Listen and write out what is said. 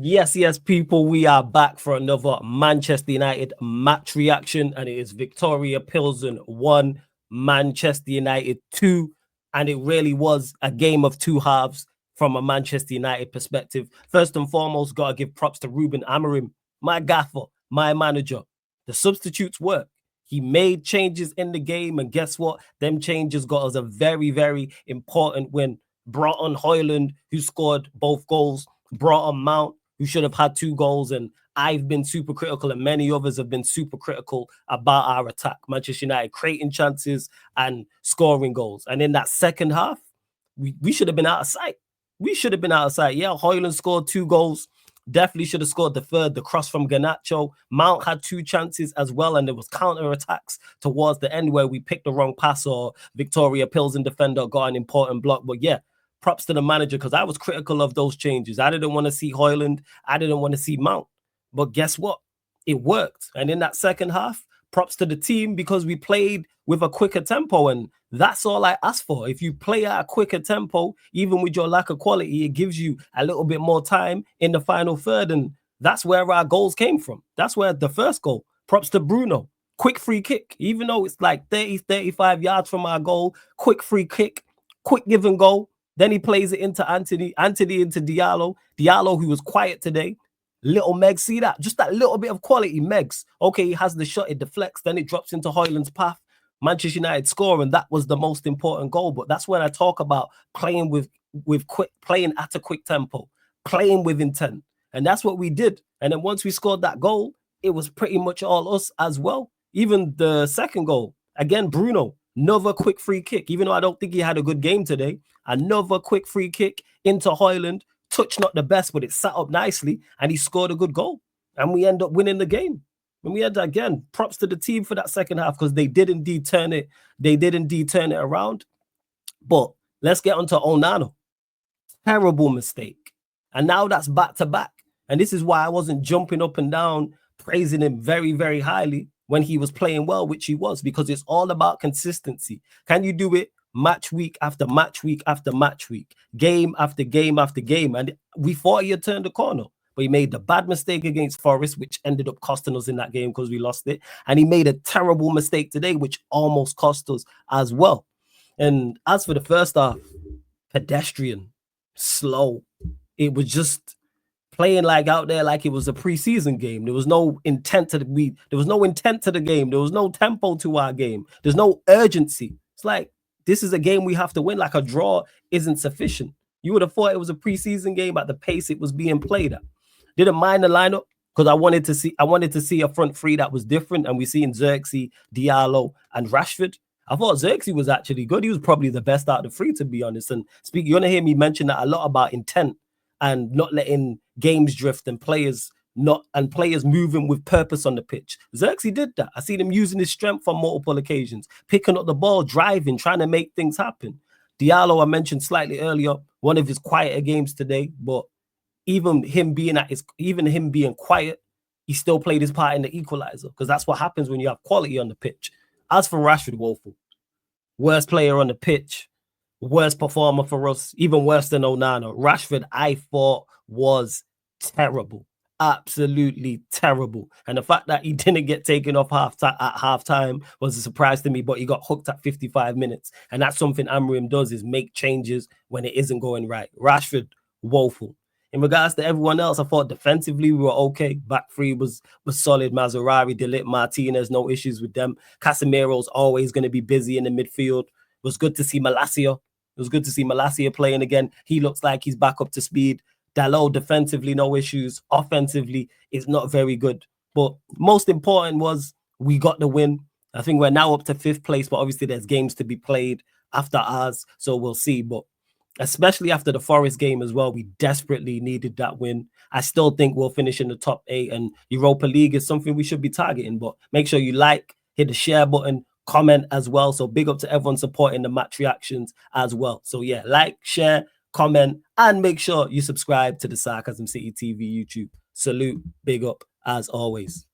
Yes, people, we are back for another Manchester United match reaction, and it is Viktoria Plzen 1, Manchester United 2, and it really was a game of two halves from a Manchester United perspective. First and foremost, got to give props to Ruben Amorim, my gaffer, my manager. The substitutes work. He made changes in the game, and guess what? Them changes got us a very, very important win. Brought on Højlund, who scored both goals, brought on Mount, who should have had 2 goals. And I've been super critical, and many others have been super critical about our attack. Manchester United creating chances and scoring goals. And in that second half, we should have been out of sight. We should have been out of sight. Yeah, Højlund scored 2 goals. Definitely should have scored the third, the cross from Garnacho. Mount had 2 chances as well, and there was counter-attacks towards the end where we picked the wrong pass or Viktoria Plzen defender got an important block. But yeah, props to the manager, because I was critical of those changes. I didn't want to see Højlund. I didn't want to see Mount. But guess what? It worked. And in that second half, props to the team, because we played with a quicker tempo, and that's all I ask for. If you play at a quicker tempo, even with your lack of quality, it gives you a little bit more time in the final third, and that's where our goals came from. That's where the first goal. Props to Bruno. Quick free kick, even though it's like 30, 35 yards from our goal. Quick free kick, quick give and go. Then he plays it into Anthony into Diallo. Diallo, who was quiet today. Little Megs, see that? Just that little bit of quality. Megs, okay, he has the shot, it deflects, then it drops into Højlund's path. Manchester United score, and that was the most important goal. But that's when I talk about playing with quick, playing at a quick tempo, playing with intent. And that's what we did. And then once we scored that goal, it was pretty much all us as well. Even the second goal, again, Bruno, another quick free kick. Even though I don't think he had a good game today, another quick free kick into Højlund. Touch not the best, but it sat up nicely, and he scored a good goal. And we end up winning the game. And we had, again, props to the team for that second half, because they did indeed turn it. They did indeed turn it around. But let's get on to Onana. Terrible mistake. And now that's back to back. And this is why I wasn't jumping up and down, praising him very, very highly when he was playing well, which he was, because it's all about consistency. Can you do it match week after match week after match week, game after game after game? And we thought he had turned the corner, but he made the bad mistake against Forest, which ended up costing us in that game because we lost it. And he made a terrible mistake today, which almost cost us as well. And as for the first half, pedestrian, slow. It was just playing like out there like it was a preseason game. There was no intent to the there was no intent to the game. There was no tempo to our game. There's no urgency. It's like, this is a game we have to win. Like, a draw isn't sufficient. You would have thought it was a preseason game at the pace it was being played at. Didn't mind the lineup, because I wanted to see a front three that was different, and we seen Xerxes, Diallo, and Rashford. I thought Xerxes was actually good. He was probably the best out of the three, to be honest. And you're gonna hear me mention that a lot about intent and not letting games drift and players moving with purpose on the pitch. Xerxes did that. I seen him using his strength on multiple occasions, picking up the ball, driving, trying to make things happen. Diallo, I mentioned slightly earlier, one of his quieter games today, but even him being quiet, he still played his part in the equalizer, because that's what happens when you have quality on the pitch. As for Rashford, woeful. Worst player on the pitch, worst performer for us, even worse than Onana. Rashford, I thought, was terrible. Absolutely terrible. And the fact that he didn't get taken off at halftime was a surprise to me, but he got hooked at 55 minutes. And that's something Amorim does, is make changes when it isn't going right. Rashford, woeful. In regards to everyone else, I thought defensively we were okay. Back three was solid. Mazraoui, De Ligt, Martinez, no issues with them. Casemiro's always going to be busy in the midfield. It was good to see Malacia. It was good to see Malacia playing again. He looks like he's back up to speed. Dalot, defensively, no issues. Offensively, is not very good. But most important was we got the win. I think we're now up to 5th place, but obviously there's games to be played after ours, so we'll see. But especially after the Forest game as well, we desperately needed that win. I still think we'll finish in the top 8, and Europa League is something we should be targeting. But make sure you like, hit the share button, comment as well. So big up to everyone supporting the match reactions as well. So yeah, like, share, comment, and make sure you subscribe to the Sarcasm City TV YouTube. Salute, big up as always.